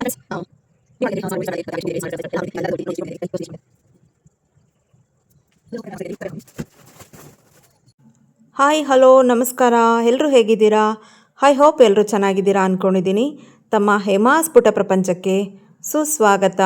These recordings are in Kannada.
ಹಾಯ್ ಹಲೋ ನಮಸ್ಕಾರ. ಎಲ್ಲರೂ ಹೇಗಿದ್ದೀರಾ? ಐ ಹೋಪ್ ಎಲ್ಲರೂ ಚೆನ್ನಾಗಿದ್ದೀರಾ ಅಂದ್ಕೊಂಡಿದ್ದೀನಿ. ತಮ್ಮ ಹೇಮಾಸ್ ಪುಟ ಪ್ರಪಂಚಕ್ಕೆ ಸುಸ್ವಾಗತ.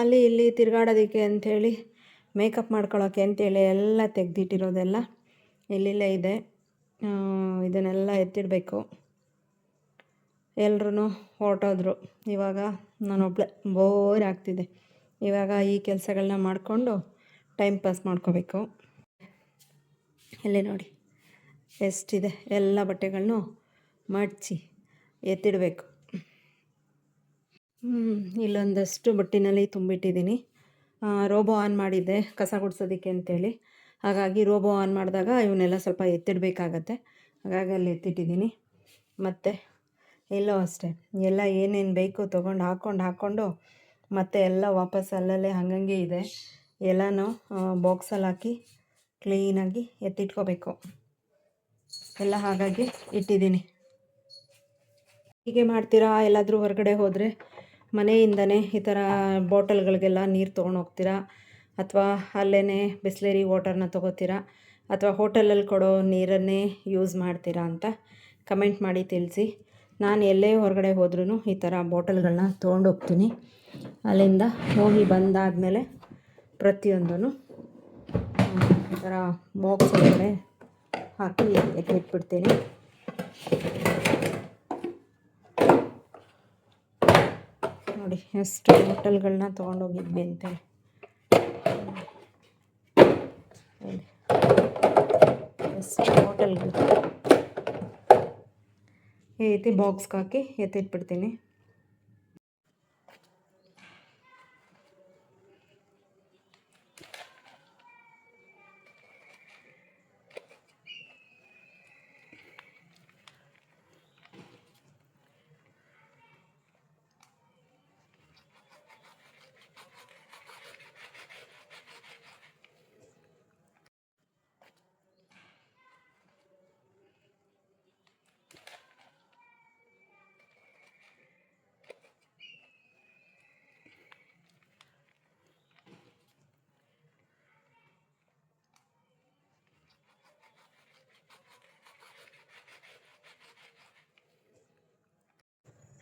ಅಲ್ಲಿ ಇಲ್ಲಿ ತಿರುಗಾಡೋದಕ್ಕೆ ಅಂಥೇಳಿ ಮೇಕಪ್ ಮಾಡ್ಕೊಳ್ಳೋಕ್ಕೆ ಅಂತೇಳಿ ಎಲ್ಲ ತೆಗೆದಿಟ್ಟಿರೋದೆಲ್ಲ ಇಲ್ಲಿಲ್ಲೇ ಇದೆ. ಇದನ್ನೆಲ್ಲ ಎತ್ತಿಡಬೇಕು. ಎಲ್ಲರೂ ಹೊರಟೋದ್ರು. ಇವಾಗ ನಾನೊಬ್ಬಳೆ ಬೋರ್ ಆಗ್ತಿದೆ. ಇವಾಗ ಈ ಕೆಲಸಗಳನ್ನ ಮಾಡಿಕೊಂಡು ಟೈಮ್ ಪಾಸ್ ಮಾಡ್ಕೋಬೇಕು. ಇಲ್ಲಿ ನೋಡಿ ಎಷ್ಟಿದೆ, ಎಲ್ಲ ಬಟ್ಟೆಗಳನ್ನೂ ಮಡಚಿ ಎತ್ತಿಡಬೇಕು. ಇಲ್ಲೊಂದಷ್ಟು ಬುಟ್ಟಿನಲ್ಲಿ ತುಂಬಿಟ್ಟಿದ್ದೀನಿ. ರೋಬೋ ಆನ್ ಮಾಡಿದ್ದೆ ಕಸ ಗುಡಿಸೋದಕ್ಕೆ ಅಂತೇಳಿ. ಹಾಗಾಗಿ ರೋಬೋ ಆನ್ ಮಾಡಿದಾಗ ಇವನ್ನೆಲ್ಲ ಸ್ವಲ್ಪ ಎತ್ತಿಡಬೇಕಾಗತ್ತೆ. ಹಾಗಾಗಿ ಅಲ್ಲಿ ಎತ್ತಿಟ್ಟಿದ್ದೀನಿ. ಮತ್ತು ಎಲ್ಲೋ ಅಷ್ಟೇ ಎಲ್ಲ ಏನೇನು ಬೇಕು ತೊಗೊಂಡು ಹಾಕ್ಕೊಂಡು ಮತ್ತೆ ಎಲ್ಲ ವಾಪಸ್ ಅಲ್ಲಲ್ಲೇ ಹಂಗಂಗೆ ಇದೆ. ಎಲ್ಲನೂ ಬಾಕ್ಸಲ್ಲಿ ಹಾಕಿ ಕ್ಲೀನಾಗಿ ಎತ್ತಿಟ್ಕೋಬೇಕು. ಎಲ್ಲ ಹಾಗಾಗಿ ಇಟ್ಟಿದ್ದೀನಿ. ಹೀಗೆ ಮಾಡ್ತೀರಾ? ಎಲ್ಲಾದರೂ ಹೊರಗಡೆ ಹೋದರೆ ಮನೆಯಿಂದನೇ ಈ ಥರ ಬಾಟಲ್ಗಳಿಗೆಲ್ಲ ನೀರು ತೊಗೊಂಡೋಗ್ತೀರಾ, ಅಥವಾ ಅಲ್ಲೇ ಬಿಸ್ಲೇರಿ ವಾಟರ್ನ ತೊಗೋತೀರಾ, ಅಥವಾ ಹೋಟೆಲಲ್ಲಿ ಕೊಡೋ ನೀರನ್ನೇ ಯೂಸ್ ಮಾಡ್ತೀರಾ ಅಂತ ಕಮೆಂಟ್ ಮಾಡಿ ತಿಳಿಸಿ. ನಾನು ಎಲ್ಲೇ ಹೊರಗಡೆ ಹೋದ್ರೂ ಈ ಥರ ಬಾಟಲ್ಗಳನ್ನ ತೊಗೊಂಡೋಗ್ತೀನಿ. ಅಲ್ಲಿಂದ ಹೋಗಿ ಬಂದಾದಮೇಲೆ ಪ್ರತಿಯೊಂದೂ ಈ ಥರ ಬಾಕ್ಸ್ ಒಳಗಡೆ ಹಾಕಿ ಎತ್ತಿಟ್ಬಿಡ್ತೀನಿ. ನೋಡಿ ಎಷ್ಟು ಬಾಟಲ್ಗಳನ್ನ ತೊಗೊಂಡೋಗಿದ್ವಿ ಅಂತೇಳಿ. ಎಷ್ಟು ಬಾಟಲ್ಗಳು ಈ ರೀತಿ ಬಾಕ್ಸ್ಗೆ ಹಾಕಿ ಎತ್ತಿಟ್ಬಿಡ್ತೀನಿ.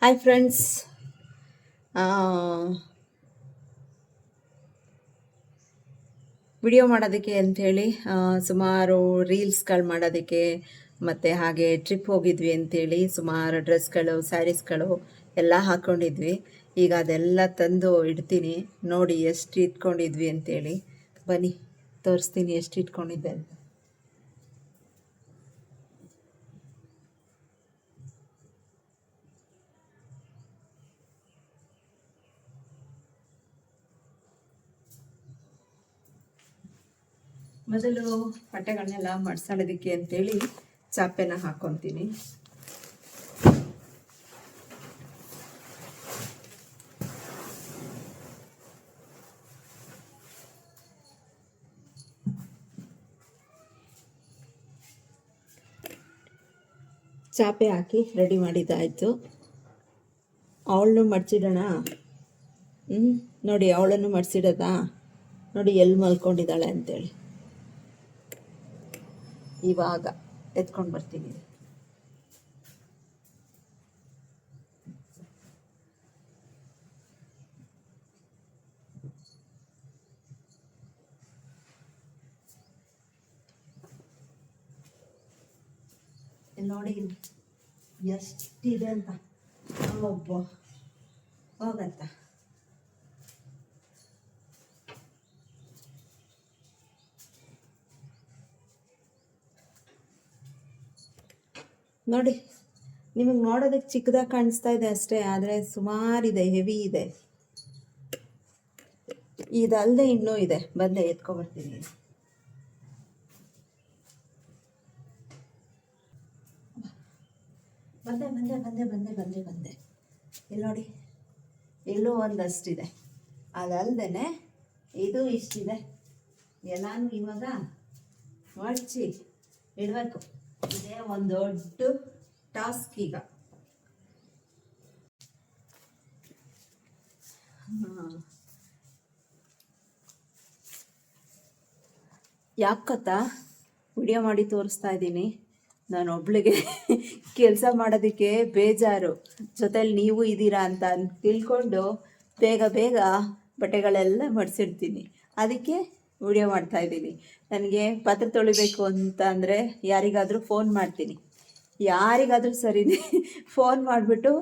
ಹಾಯ್ ಫ್ರೆಂಡ್ಸ್, ವಿಡಿಯೋ ಮಾಡೋದಕ್ಕೆ ಅಂಥೇಳಿ ಸುಮಾರು ರೀಲ್ಸ್ಗಳು ಮಾಡೋದಕ್ಕೆ ಮತ್ತು ಹಾಗೆ ಟ್ರಿಪ್ ಹೋಗಿದ್ವಿ ಅಂಥೇಳಿ ಸುಮಾರು ಡ್ರೆಸ್ಗಳು, ಸ್ಯಾರೀಸ್ಗಳು ಎಲ್ಲ ಹಾಕ್ಕೊಂಡಿದ್ವಿ. ಈಗ ಅದೆಲ್ಲ ತಂದು ಇಡ್ತೀನಿ. ನೋಡಿ ಎಷ್ಟು ಇಟ್ಕೊಂಡಿದ್ವಿ ಅಂಥೇಳಿ. ಬನ್ನಿ ತೋರಿಸ್ತೀನಿ ಎಷ್ಟು ಇಟ್ಕೊಂಡಿದ್ದೆ ಅಂತ. ಮೊದಲು ಬಟ್ಟೆಗಳನ್ನೆಲ್ಲ ಮಡ್ಸಾಡೋದಕ್ಕೆ ಅಂತೇಳಿ ಚಾಪೆನ ಹಾಕ್ಕೊತೀನಿ. ಚಾಪೆ ಹಾಕಿ ರೆಡಿ ಮಾಡಿದ್ದಾಯಿತು. ಅವಳನ್ನು ಮಡ್ಚಿಡೋಣ. ನೋಡಿ ಅವಳನ್ನು ಮಡ್ಸಿಡೋದಾ, ನೋಡಿ ಎಲ್ಲಿ ಮಲ್ಕೊಂಡಿದ್ದಾಳೆ ಅಂತೇಳಿ. ಇವಾಗ ಎತ್ಕೊಂಡು ಬರ್ತೀನಿ. ನೋಡಿ ಎಷ್ಟಿದೆ ಅಂತ. ಒಬ್ಬ ಹೋಗತ್ತ. ನೋಡಿ ನಿಮಗೆ ನೋಡೋದಕ್ಕೆ ಚಿಕ್ಕದಾಗಿ ಕಾಣಿಸ್ತಾ ಇದೆ ಅಷ್ಟೇ, ಆದರೆ ಸುಮಾರಿದೆ, ಹೆವಿ ಇದೆ. ಇದಲ್ಲದೆ ಇನ್ನೂ ಇದೆ, ಬಂದೆ ಎತ್ಕೊಬರ್ತೀನಿ. ಬಂದೆ ಬಂದೆ ಬಂದೆ ಬಂದೆ ಬಂದೆ ಬಂದೆ ಇಲ್ಲಿ ನೋಡಿ, ಇಲ್ಲೂ ಒಂದಷ್ಟಿದೆ. ಅದಲ್ಲದೆ ಇದು ಇಷ್ಟಿದೆ. ಎಲ್ಲಾನು ಇವಾಗ ಮಡಚಿ ಇಡಬೇಕು. ಇದೇ ಒಂದು ದೊಡ್ಡ ಟಾಸ್ಕ್ ಈಗ. ಯಾಕತ್ತ ವಿಡಿಯೋ ಮಾಡಿ ತೋರಿಸ್ತಾ ಇದ್ದೀನಿ, ನಾನು ಒಬ್ಳಿಗೆ ಕೆಲಸ ಮಾಡೋದಕ್ಕೆ ಬೇಜಾರು, ಜೊತೆಲಿ ನೀವು ಇದ್ದೀರಾ ಅಂತ ತಿಳ್ಕೊಂಡು ಬೇಗ ಬೇಗ ಬಟ್ಟೆಗಳೆಲ್ಲ ಮಡಿಸಿಡ್ತೀನಿ. ಅದಕ್ಕೆ ವಿಡಿಯೋ ಮಾಡ್ತಾಯಿದ್ದೀನಿ. ನನಗೆ ಪಾತ್ರೆ ತೊಳಿಬೇಕು ಅಂತ ಅಂದರೆ ಯಾರಿಗಾದರೂ ಫೋನ್ ಮಾಡ್ತೀನಿ, ಯಾರಿಗಾದರೂ ಸರಿನೇ ಫೋನ್ ಮಾಡಿಬಿಟ್ಟು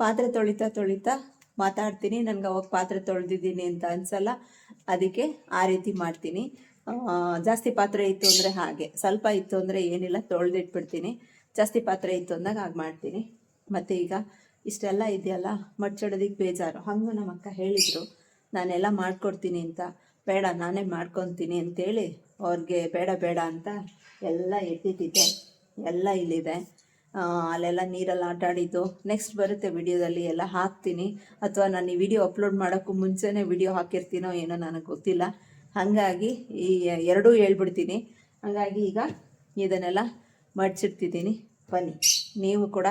ಪಾತ್ರೆ ತೊಳಿತಾ ಮಾತಾಡ್ತೀನಿ. ನನಗೆ ಅವಾಗ ಪಾತ್ರೆ ತೊಳೆದಿದ್ದೀನಿ ಅಂತ ಅನಿಸಲ್ಲ, ಅದಕ್ಕೆ ಆ ರೀತಿ ಮಾಡ್ತೀನಿ. ಜಾಸ್ತಿ ಪಾತ್ರೆ ಇತ್ತು ಅಂದರೆ ಹಾಗೆ, ಸ್ವಲ್ಪ ಇತ್ತು ಅಂದರೆ ಏನಿಲ್ಲ ತೊಳೆದಿಟ್ಬಿಡ್ತೀನಿ. ಜಾಸ್ತಿ ಪಾತ್ರೆ ಇತ್ತು ಅಂದಾಗ ಹಾಗೆ ಮಾಡ್ತೀನಿ. ಮತ್ತು ಈಗ ಇಷ್ಟೆಲ್ಲ ಇದೆಯಲ್ಲ, ಮಡ್ಚೋಡೋದಕ್ಕೆ ಬೇಜಾರು. ಹಾಗೂ ನಮ್ಮ ಅಕ್ಕ ಹೇಳಿದರು ನಾನೆಲ್ಲ ಮಾಡ್ಕೊಡ್ತೀನಿ ಅಂತ. ಬೇಡ ನಾನೇ ಮಾಡ್ಕೊತೀನಿ ಅಂತೇಳಿ ಅವ್ರಿಗೆ ಬೇಡ ಬೇಡ ಅಂತ ಎಲ್ಲ ಎತ್ತಿಟ್ಟಿದ್ದೆ. ಎಲ್ಲ ಇಲ್ಲಿದೆ. ಅಲ್ಲೆಲ್ಲ ನೀರಲ್ಲಿ ಆಟ ಆಡಿದ್ದು ನೆಕ್ಸ್ಟ್ ಬರುತ್ತೆ ವಿಡಿಯೋದಲ್ಲಿ, ಎಲ್ಲ ಹಾಕ್ತೀನಿ. ಅಥವಾ ನಾನು ಈ ವಿಡಿಯೋ ಅಪ್ಲೋಡ್ ಮಾಡೋಕ್ಕೂ ಮುಂಚೆನೇ ವಿಡಿಯೋ ಹಾಕಿರ್ತೀನೋ ಏನೋ ನನಗೆ ಗೊತ್ತಿಲ್ಲ. ಹಾಗಾಗಿ ಈ ಎರಡೂ ಹೇಳ್ಬಿಡ್ತೀನಿ. ಹಾಗಾಗಿ ಈಗ ಇದನ್ನೆಲ್ಲ ಮಡ್ಚಿಡ್ತಿದ್ದೀನಿ. ಬನ್ನಿ ನೀವು ಕೂಡ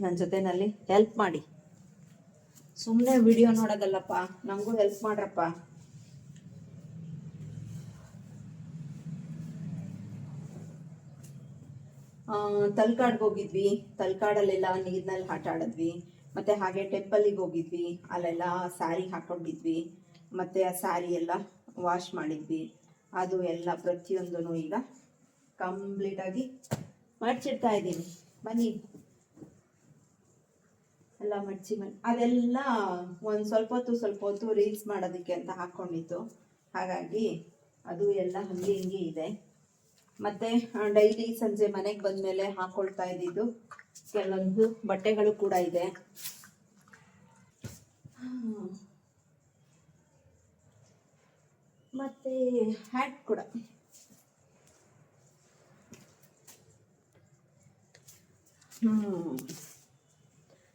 ನನ್ನ ಜೊತೆಯಲ್ಲಿ ಹೆಲ್ಪ್ ಮಾಡಿ. ಸುಮ್ಮನೆ ವಿಡಿಯೋ ನೋಡೋದಲ್ಲಪ್ಪ, ನಮಗೂ ಹೆಲ್ಪ್ ಮಾಡ್ರಪ್ಪ. ತಲಕಾಡ್ಗೆ ಹೋಗಿದ್ವಿ. ತಲಕಾಡಲ್ಲೆಲ್ಲ ನೀರಿನಲ್ಲಿ ಆಟ ಆಡಿದ್ವಿ. ಮತ್ತು ಹಾಗೆ ಟೆಂಪಲ್ಲಿಗೆ ಹೋಗಿದ್ವಿ, ಅಲ್ಲೆಲ್ಲ ಸ್ಯಾರಿ ಹಾಕ್ಕೊಂಡಿದ್ವಿ. ಮತ್ತು ಆ ಸ್ಯಾರಿ ಎಲ್ಲ ವಾಶ್ ಮಾಡಿದ್ವಿ. ಅದು ಎಲ್ಲ ಪ್ರತಿಯೊಂದೂ ಈಗ ಕಂಪ್ಲೀಟಾಗಿ ಮಡ್ಚಿಡ್ತಾ ಇದ್ದೀನಿ. ಬನ್ನಿ ಎಲ್ಲ ಮಡ್ಚಿ ಅದೆಲ್ಲ ಒಂದು ಸ್ವಲ್ಪ ಹೊತ್ತು ರೀಲ್ಸ್ ಮಾಡೋದಕ್ಕೆ ಅಂತ ಹಾಕ್ಕೊಂಡಿತ್ತು. ಹಾಗಾಗಿ ಅದು ಎಲ್ಲ ಹಂಗೆ ಹಿಂಗೆ ಇದೆ. ಮತ್ತು ಡೈಲಿ ಸಂಜೆ ಮನೆಗೆ ಬಂದಮೇಲೆ ಹಾಕ್ಕೊಳ್ತಾ ಇದ್ದಿದ್ದು ಕೆಲವೊಂದು ಬಟ್ಟೆಗಳು ಕೂಡ ಇದೆ. ಮತ್ತು ಹ್ಯಾಟ್ ಕೂಡ.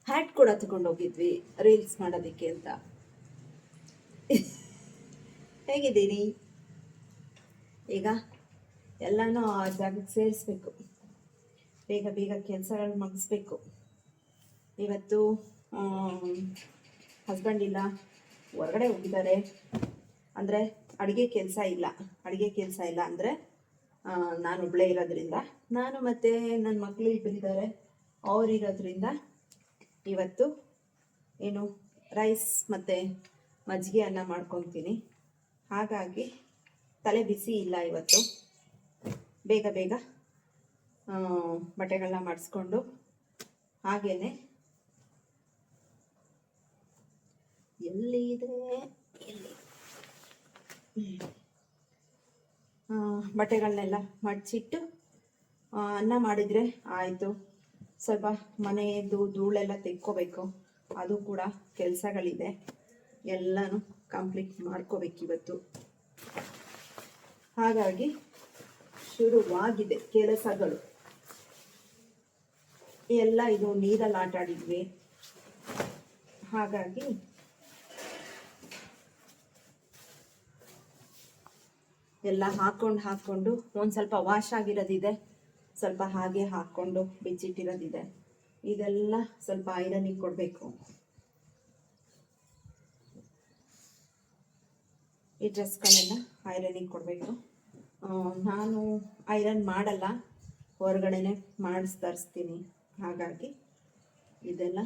ಹ್ಯಾಟ್ ಕೂಡ ತಗೊಂಡೋಗಿದ್ವಿ ರೀಲ್ಸ್ ಮಾಡೋದಕ್ಕೆ ಅಂತ. ಹೇಗಿದ್ದೀನಿ? ಈಗ ಎಲ್ಲನೂ ಆ ಜಾಗಕ್ಕೆ ಸೇರಿಸ್ಬೇಕು. ಬೇಗ ಬೇಗ ಕೆಲಸಗಳು ಮುಗಿಸ್ಬೇಕು. ಇವತ್ತು ಹಸ್ಬೆಂಡ್ ಇಲ್ಲ, ಹೊರಗಡೆ ಹೋಗಿದ್ದಾರೆ. ಅಂದರೆ ಅಡುಗೆ ಕೆಲಸ ಇಲ್ಲ ಅಂದರೆ ನಾನು ಒಬ್ಬಳೇ ಇರೋದ್ರಿಂದ, ನಾನು ಮತ್ತು ನನ್ನ ಮಕ್ಕಳು ಇಬ್ಬರಿದ್ದಾರೆ, ಅವರಿರೋದ್ರಿಂದ ಇವತ್ತು ಏನು ರೈಸ್ ಮತ್ತು ಮಜ್ಜಿಗೆ ಅನ್ನ ಮಾಡ್ಕೊತೀನಿ. ಹಾಗಾಗಿ ತಲೆ ಬಿಸಿ ಇಲ್ಲ ಇವತ್ತು. ಬೇಗ ಬೇಗ ಬಟ್ಟೆಗಳನ್ನ ಮಾಡಿಸ್ಕೊಂಡು ಹಾಗೇನೆ ಬಟ್ಟೆಗಳನ್ನೆಲ್ಲ ಮಡಿಚಿಟ್ಟು ಅನ್ನ ಮಾಡಿದರೆ ಆಯಿತು. ಸ್ವಲ್ಪ ಮನೆಯದು ಧೂಳೆಲ್ಲ ತೆಕ್ಕೋಬೇಕು, ಅದು ಕೂಡ ಕೆಲಸಗಳಿದೆ. ಎಲ್ಲನೂ ಕಂಪ್ಲೀಟ್ ಮಾಡ್ಕೋಬೇಕಿವತ್ತು. ಹಾಗಾಗಿ ಶುರುವಾಗಿದೆ ಕೆಲಸಗಳು ಎಲ್ಲ. ಇದು ನೀರಲ್ಲಿ ಆಟ ಆಡಿದ್ವಿ, ಹಾಗಾಗಿ ಎಲ್ಲ ಹಾಕ್ಕೊಂಡು ಒಂದು ಸ್ವಲ್ಪ ವಾಶ್ ಆಗಿರೋದಿದೆ, ಸ್ವಲ್ಪ ಹಾಗೆ ಹಾಕ್ಕೊಂಡು ಬಿಚ್ಚಿಟ್ಟಿರೋದಿದೆ. ಇದೆಲ್ಲ ಸ್ವಲ್ಪ ಐರನಿಗೆ ಕೊಡಬೇಕು. ಈ ಡ್ರೆಸ್ಗಳೆಲ್ಲ ಐರನಿಗೆ ಕೊಡಬೇಕು. ನಾನು ಐರನ್ ಮಾಡಲ್ಲ, ಹೊರಗಡೆನೆ ತರಿಸ್ತೀನಿ. ಹಾಗಾಗಿ ಇದೆಲ್ಲ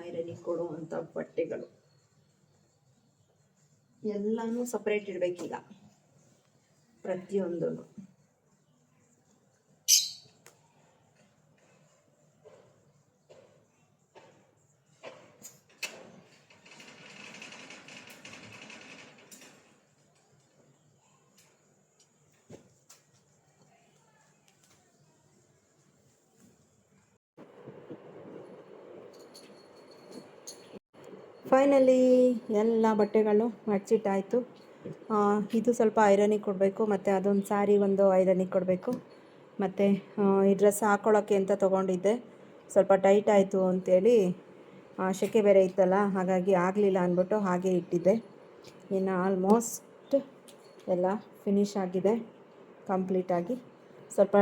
ಐರನಿಗೆ ಕೊಡುವಂಥ ಬಟ್ಟೆಗಳು ಎಲ್ಲನೂ ಸಪ್ರೇಟ್ ಇಡಬೇಕೀಗ ಪ್ರತಿಯೊಂದೂ. ಫೈನಲಿ ಎಲ್ಲ ಬಟ್ಟೆಗಳು ಮಡ್ಚಿಟ್ಟಾಯಿತು. ಇದು ಸ್ವಲ್ಪ ಐರನಿಗೆ ಕೊಡಬೇಕು, ಮತ್ತು ಅದೊಂದು ಸ್ಯಾರಿ ಒಂದು ಐರನಿಗೆ ಕೊಡಬೇಕು. ಮತ್ತು ಈ ಡ್ರೆಸ್ ಹಾಕ್ಕೊಳ್ಳೋಕ್ಕೆ ಅಂತ ತೊಗೊಂಡಿದ್ದೆ, ಸ್ವಲ್ಪ ಟೈಟ್ ಆಯಿತು ಅಂಥೇಳಿ ಸೆಕೆ ಬೇರೆ ಇತ್ತಲ್ಲ, ಹಾಗಾಗಿ ಆಗಲಿಲ್ಲ ಅಂದ್ಬಿಟ್ಟು ಹಾಗೆ ಇಟ್ಟಿದ್ದೆ. ಇನ್ನು ಆಲ್ಮೋಸ್ಟ್ ಎಲ್ಲ ಫಿನಿಶ್ ಆಗಿದೆ ಕಂಪ್ಲೀಟಾಗಿ. ಸ್ವಲ್ಪ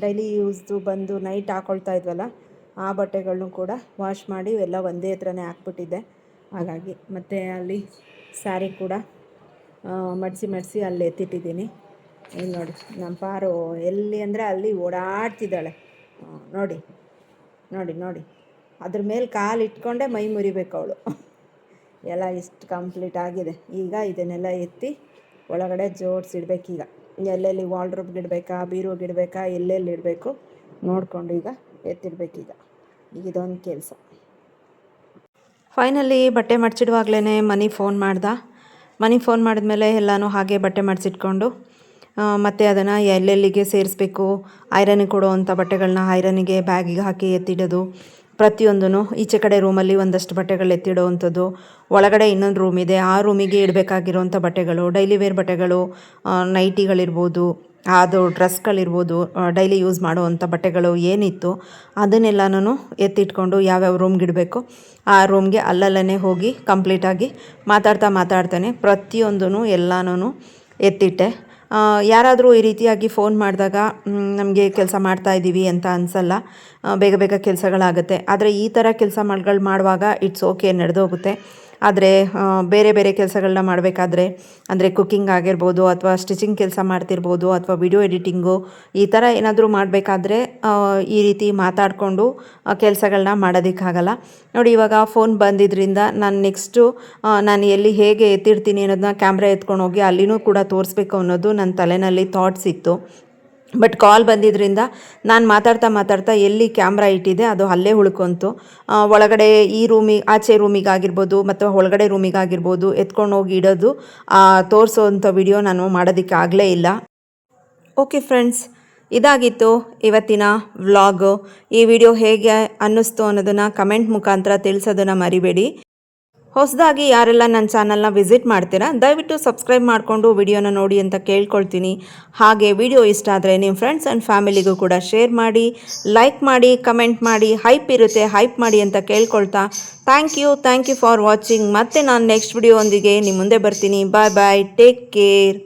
ಡೈಲಿ ಯೂಸ್ದು ಬಂದು ನೈಟ್ ಹಾಕ್ಕೊಳ್ತಾ ಇದ್ವಲ್ಲ, ಆ ಬಟ್ಟೆಗಳನ್ನೂ ಕೂಡ ವಾಶ್ ಮಾಡಿ ಎಲ್ಲ ಒಂದೇ ಹತ್ರನೇ ಹಾಕ್ಬಿಟ್ಟಿದ್ದೆ. ಹಾಗಾಗಿ ಮತ್ತು ಅಲ್ಲಿ ಸ್ಯಾರಿ ಕೂಡ ಮಡಿಸಿ ಅಲ್ಲಿ ಎತ್ತಿಟ್ಟಿದ್ದೀನಿ. ಇಲ್ಲಿ ನೋಡಿ, ನಮ್ಮ ಪಾರು ಎಲ್ಲಿ ಅಂದರೆ ಅಲ್ಲಿ ಓಡಾಡ್ತಿದ್ದಾಳೆ. ನೋಡಿ ನೋಡಿ ನೋಡಿ, ಅದ್ರ ಮೇಲೆ ಕಾಲು ಇಟ್ಕೊಂಡೆ ಮೈ ಮುರಿಬೇಕು ಅವಳು. ಎಲ್ಲ ಇಷ್ಟು ಕಂಪ್ಲೀಟ್ ಆಗಿದೆ. ಈಗ ಇದನ್ನೆಲ್ಲ ಎತ್ತಿ ಒಳಗಡೆ ಜೋಡಿಸಿಡ್ಬೇಕೀಗ. ಎಲ್ಲೆಲ್ಲಿ ವಾರ್ಡ್ರೋಬ್ಗೆ ಇಡಬೇಕಾ, ಬೀರುಗೆ ಇಡಬೇಕಾ, ಎಲ್ಲೆಲ್ಲಿ ಇಡಬೇಕು ನೋಡಿಕೊಂಡು ಈಗ ಎತ್ತಿಡ್ಬೇಕೀಗ. ಈಗ ಇದೊಂದು ಕೆಲಸ. ಫೈನಲಿ ಬಟ್ಟೆ ಮಡ್ಚಿಡುವಾಗಲೇ ಮನಿ ಫೋನ್ ಮಾಡಿದ್ಮೇಲೆ ಎಲ್ಲನೂ ಹಾಗೆ ಬಟ್ಟೆ ಮಡಿಸಿಟ್ಕೊಂಡು ಮತ್ತು ಅದನ್ನು ಎಲ್ಲೆಲ್ಲಿಗೆ ಸೇರಿಸ್ಬೇಕು, ಐರನಿಗೆ ಕೊಡುವಂಥ ಬಟ್ಟೆಗಳನ್ನ ಐರನಿಗೆ ಬ್ಯಾಗಿಗೆ ಹಾಕಿ ಎತ್ತಿಡೋದು, ಪ್ರತಿಯೊಂದೂ ಈಚೆ ಕಡೆ ರೂಮಲ್ಲಿ ಒಂದಷ್ಟು ಬಟ್ಟೆಗಳು ಎತ್ತಿಡೋವಂಥದ್ದು, ಒಳಗಡೆ ಇನ್ನೊಂದು ರೂಮ್ ಇದೆ, ಆ ರೂಮಿಗೆ ಇಡಬೇಕಾಗಿರೋವಂಥ ಬಟ್ಟೆಗಳು, ಡೈಲಿ ವೇರ್ ಬಟ್ಟೆಗಳು, ನೈಟಿಗಳಿರ್ಬೋದು, ಅದು ಡ್ರೆಸ್ಗಳಿರ್ಬೋದು, ಡೈಲಿ ಯೂಸ್ ಮಾಡುವಂಥ ಬಟ್ಟೆಗಳು ಏನಿತ್ತು ಅದನ್ನೆಲ್ಲನೂ ಎತ್ತಿಟ್ಕೊಂಡು ಯಾವ್ಯಾವ ರೂಮ್ಗೆ ಇಡಬೇಕು ಆ ರೂಮ್ಗೆ ಅಲ್ಲಲ್ಲೇ ಹೋಗಿ ಕಂಪ್ಲೀಟಾಗಿ ಮಾತಾಡ್ತಾನೆ ಪ್ರತಿಯೊಂದೂ ಎಲ್ಲನೂ ಎತ್ತಿಟ್ಟೆ. ಯಾರಾದರೂ ಈ ರೀತಿಯಾಗಿ ಫೋನ್ ಮಾಡಿದಾಗ ನಮಗೆ ಕೆಲಸ ಮಾಡ್ತಾಯಿದ್ದೀವಿ ಅಂತ ಅನಿಸಲ್ಲ, ಬೇಗ ಕೆಲಸಗಳಾಗುತ್ತೆ. ಆದರೆ ಈ ಥರ ಕೆಲಸಗಳು ಮಾಡುವಾಗ ಇಟ್ಸ್ ಓಕೆ, ನಡೆದೋಗುತ್ತೆ. ಆದರೆ ಬೇರೆ ಕೆಲಸಗಳನ್ನ ಮಾಡಬೇಕಾದ್ರೆ, ಅಂದರೆ ಕುಕ್ಕಿಂಗ್ ಆಗಿರ್ಬೋದು, ಅಥವಾ ಸ್ಟಿಚಿಂಗ್ ಕೆಲಸ ಮಾಡ್ತಿರ್ಬೋದು, ಅಥವಾ ವಿಡಿಯೋ ಎಡಿಟಿಂಗು, ಈ ಥರ ಏನಾದರೂ ಮಾಡಬೇಕಾದ್ರೆ ಈ ರೀತಿ ಮಾತಾಡಿಕೊಂಡು ಕೆಲಸಗಳನ್ನ ಮಾಡೋದಕ್ಕಾಗಲ್ಲ. ನೋಡಿ, ಇವಾಗ ಫೋನ್ ಬಂದಿದ್ದರಿಂದ ನಾನು ನೆಕ್ಸ್ಟು ನಾನು ಎಲ್ಲಿ ಹೇಗೆ ಎತ್ತಿಡ್ತೀನಿ ಅನ್ನೋದನ್ನ ಕ್ಯಾಮ್ರಾ ಎತ್ಕೊಂಡು ಹೋಗಿ ಅಲ್ಲಿನೂ ಕೂಡ ತೋರಿಸ್ಬೇಕು ಅನ್ನೋದು ನನ್ನ ತಲೆಯಲ್ಲಿ ಥಾಟ್ಸ್ ಇತ್ತು. ಬಟ್ ಕಾಲ್ ಬಂದಿದ್ದರಿಂದ ನಾನು ಮಾತಾಡ್ತಾ ಎಲ್ಲಿ ಕ್ಯಾಮ್ರಾ ಇಟ್ಟಿದೆ ಅದು ಅಲ್ಲೇ ಉಳ್ಕೊಂತು. ಒಳಗಡೆ ಈ ಆಚೆ ರೂಮಿಗಾಗಿರ್ಬೋದು ಮತ್ತು ಒಳಗಡೆ ರೂಮಿಗಾಗಿರ್ಬೋದು ಎತ್ಕೊಂಡು ಹೋಗಿ ಇಡೋದು, ತೋರಿಸೋವಂಥ ವಿಡಿಯೋ ನಾನು ಮಾಡೋದಕ್ಕೆ ಆಗಲೇ ಇಲ್ಲ. ಓಕೆ ಫ್ರೆಂಡ್ಸ್, ಇದಾಗಿತ್ತು ಇವತ್ತಿನ ವ್ಲಾಗು. ಈ ವಿಡಿಯೋ ಹೇಗೆ ಅನ್ನಿಸ್ತು ಅನ್ನೋದನ್ನು ಕಮೆಂಟ್ ಮುಖಾಂತರ ತಿಳಿಸೋದನ್ನು ಮರಿಬೇಡಿ. ಹೊಸದಾಗಿ ಯಾರೆಲ್ಲ ನನ್ನ ಚಾನಲ್ನ ವಿಸಿಟ್ ಮಾಡ್ತೀರಾ ದಯವಿಟ್ಟು ಸಬ್ಸ್ಕ್ರೈಬ್ ಮಾಡಿಕೊಂಡು ವಿಡಿಯೋನ ನೋಡಿ ಅಂತ ಕೇಳ್ಕೊಳ್ತೀನಿ. ಹಾಗೆ ವಿಡಿಯೋ ಇಷ್ಟ ಆದರೆ ನಿಮ್ಮ ಫ್ರೆಂಡ್ಸ್ ಆ್ಯಂಡ್ ಫ್ಯಾಮಿಲಿಗೂ ಕೂಡ ಶೇರ್ ಮಾಡಿ, ಲೈಕ್ ಮಾಡಿ, ಕಮೆಂಟ್ ಮಾಡಿ, ಹೈಪ್ ಇರುತ್ತೆ ಹೈಪ್ ಮಾಡಿ ಅಂತ ಕೇಳ್ಕೊಳ್ತಾ ಥ್ಯಾಂಕ್ ಯು ಫಾರ್ ವಾಚಿಂಗ್. ಮತ್ತೆ ನಾನು ನೆಕ್ಸ್ಟ್ ವಿಡಿಯೋ ಒಂದಿಗೆ ನಿಮ್ಮ ಮುಂದೆ ಬರ್ತೀನಿ. Bye take care.